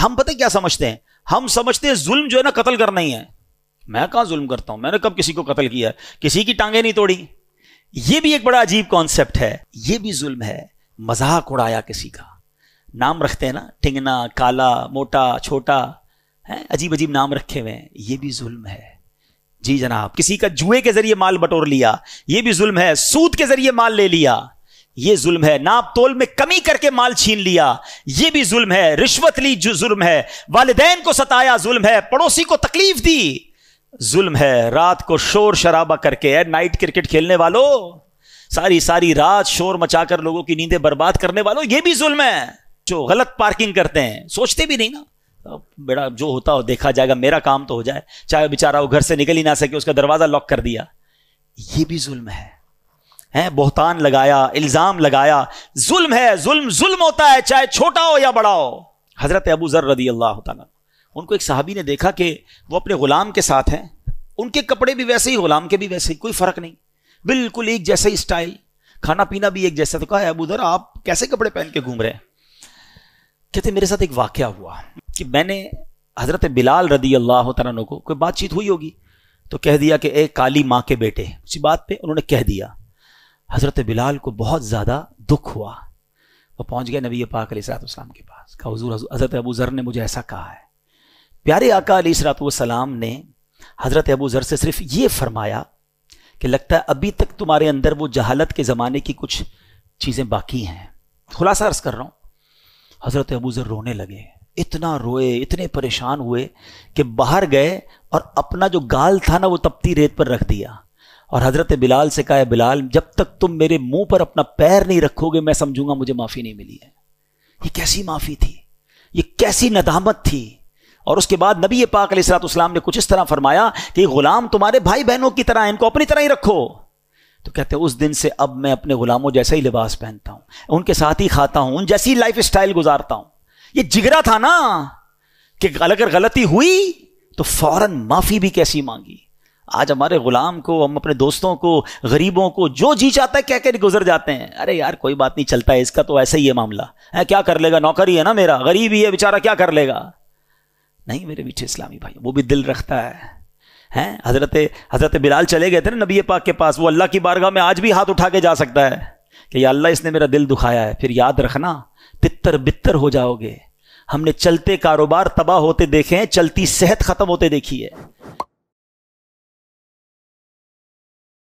ہم پتہ کیا سمجھتے ہیں؟ ہم سمجھتے ہیں ظلم جو ہے نا قتل کرنا ہی ہے. میں کہاں ظلم کرتا ہوں؟ میں نے کب کسی کو قتل کیا؟ کسی کی ٹانگیں نہیں توڑی. یہ بھی ایک بڑا عجیب کانسیپٹ ہے. یہ بھی ظلم ہے. مذاق اڑایا کسی کا، نام رکھتے ہیں نا، ٹنگنا، کالا، موٹا، چھوٹا، عجیب عجیب نام رکھے ہوئے ہیں. یہ بھی ظلم ہے. جی جناب. کسی کا جوئے کے ذریعے مال بٹور لیا، یہ بھی ظلم ہے. سود کے ذریعے مال لے لیا، یہ ظلم ہے. ناپ تول میں کمی کر کے مال چھین لیا، یہ بھی ظلم ہے. رشوت لی جو ظلم ہے. والدین کو ستایا ظلم ہے. پڑوسی کو تکلیف دی ظلم ہے. رات کو شور شرابہ کر کے، نائٹ کرکٹ کھیلنے والوں، ساری رات شور مچا کر لوگوں کی نیندیں برباد کرنے والوں، یہ بھی ظلم ہے. جو غلط پارکنگ کرتے ہیں، سوچتے بھی نہیں نا، بیڑا جو ہوتا ہو دیکھا جائے گا، میرا کام تو ہو جائے، چاہے بیچارہ وہ گھر سے نکل ہی نہ سکے، اس کا دروازہ لاک کر دیا، یہ بھی ظلم ہے. بہتان لگایا، الزام لگایا، ظلم ہے. ظلم ہوتا ہے، چاہے چھوٹا ہو یا بڑا ہو. حضرت ابو ذر رضی اللہ تعالیٰ، ان کو ایک صحابی نے دیکھا کہ وہ اپنے غلام کے ساتھ ہیں، ان کے کپڑے بھی ویسے ہی، غلام کے بھی ویسے ہی، کوئی فرق نہیں، بالکل ایک جیسا ہی اسٹائل، کھانا پینا بھی ایک جیسا. تو کہا ابو ذر آپ کیسے کپڑے پہن کے گھوم رہے ہیں؟ کہتے میرے ساتھ ایک واقعہ ہوا کہ میں نے حضرت بلال رضی اللہ تعالیٰ عنہ کو کوئی بات چیت ہوئی ہوگی تو کہہ دیا کہ اے کالی ماں کے بیٹے، اسی بات پہ انہوں نے کہہ دیا. حضرت بلال کو بہت زیادہ دکھ ہوا. وہ پہنچ گئے نبی پاک علیہ السلام کے پاس، کہا حضور حضرت ابو ذر نے مجھے ایسا کہا ہے. پیارے آقا علیہ السلام نے حضرت ابو ذر سے صرف یہ فرمایا کہ لگتا ہے ابھی تک تمہارے اندر وہ جہالت کے زمانے کی کچھ چیزیں باقی ہیں. خلاصہ عرض کر رہا ہوں. حضرت ابو ذر رونے لگے، اتنا روئے، اتنے پریشان ہوئے کہ باہر گئے اور اپنا جو گال تھا نا وہ تپتی ریت پر رکھ دیا، اور حضرت بلال سے کہا بلال جب تک تم میرے منہ پر اپنا پیر نہیں رکھو گے میں سمجھوں گا مجھے معافی نہیں ملی ہے. یہ کیسی معافی تھی، یہ کیسی ندامت تھی. اور اس کے بعد نبی پاک علیہ السلام نے کچھ اس طرح فرمایا کہ غلام تمہارے بھائی بہنوں کی طرح، ان کو اپنی طرح ہی رکھو. تو کہتے ہیں اس دن سے اب میں اپنے غلاموں جیسا ہی لباس پہنتا ہوں، ان کے ساتھ ہی کھاتا ہوں، ان جیسی لائف اسٹائل گزارتا ہوں. یہ جگرا تھا نا کہ اگر غلطی ہوئی تو فوراً معافی بھی کیسی مانگی. آج ہمارے غلام کو، ہم اپنے دوستوں کو، غریبوں کو جو جی چاہتا ہے کہہ کے گزر جاتے ہیں. ارے یار کوئی بات نہیں، چلتا ہے، اس کا تو ایسا ہی ہے معاملہ ہے، کیا کر لے گا، نوکر ہی ہے نا میرا، غریب ہی ہے بیچارہ، کیا کر لے گا. نہیں میرے میٹھے اسلامی بھائی، وہ بھی دل رکھتا ہے. حضرت بلال چلے گئے تھے نا نبی پاک کے پاس، وہ اللہ کی بارگاہ میں آج بھی ہاتھ اٹھا کے جا سکتا ہے کہ یا اللہ اس نے میرا دل دکھایا ہے. پھر یاد رکھنا تتر بتر ہو جاؤ گے. ہم نے چلتے کاروبار تباہ ہوتے دیکھے ہیں، چلتی صحت ختم ہوتے دیکھی ہے.